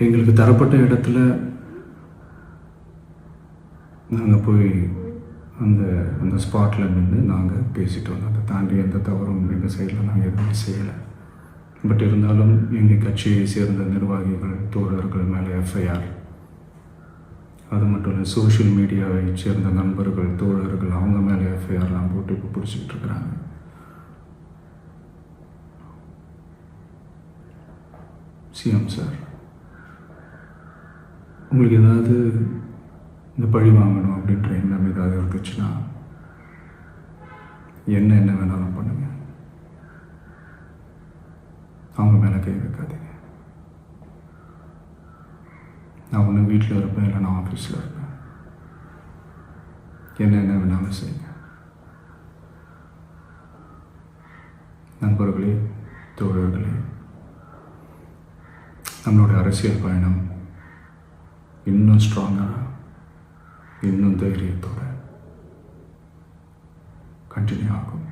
எங்களுக்கு தரப்பட்ட இடத்துல நாங்கள் போய் அந்த அந்த ஸ்பாட்டில் நின்று நாங்கள் பேசிட்டு வந்தோம். அதை தாண்டி எந்த தவறும் எங்கள் சைடில் நாங்கள் எதுவுமே செய்யலை. பட் இருந்தாலும் எங்கள் கட்சியை சேர்ந்த நிர்வாகிகள் தோழர்கள் மேலே எஃப்ஐஆர், அது மட்டும் இல்லை சோஷியல் மீடியாவை சேர்ந்த நண்பர்கள் தோழர்கள் அவங்க மேலே எஃப்ஐஆர்லாம் போட்டு இப்போ பிடிச்சிக்கிட்டு இருக்கிறாங்க. சிஎம் சார், உங்களுக்கு ஏதாவது இந்த பழி வாங்கணும் அப்படின்ற எண்ணம் ஏதாவது இருந்துச்சுன்னா என்ன வேணாலும் பண்ணுங்க. அவங்க மேலே கை வைக்காதீங்க. நான் ஒன்று வீட்டில் இருப்பேன், இல்லை நான் ஆஃபீஸில் இருப்பேன். என்ன வேணாலும் செய்யுங்க. நண்பர்களே, தோழர்களே, நம்மளுடைய அரசியல் பயணம் இன்னும் ஸ்ட்ராங்காக, இன்னும் தைரியத்தோடு கண்டினியூ ஆகும்.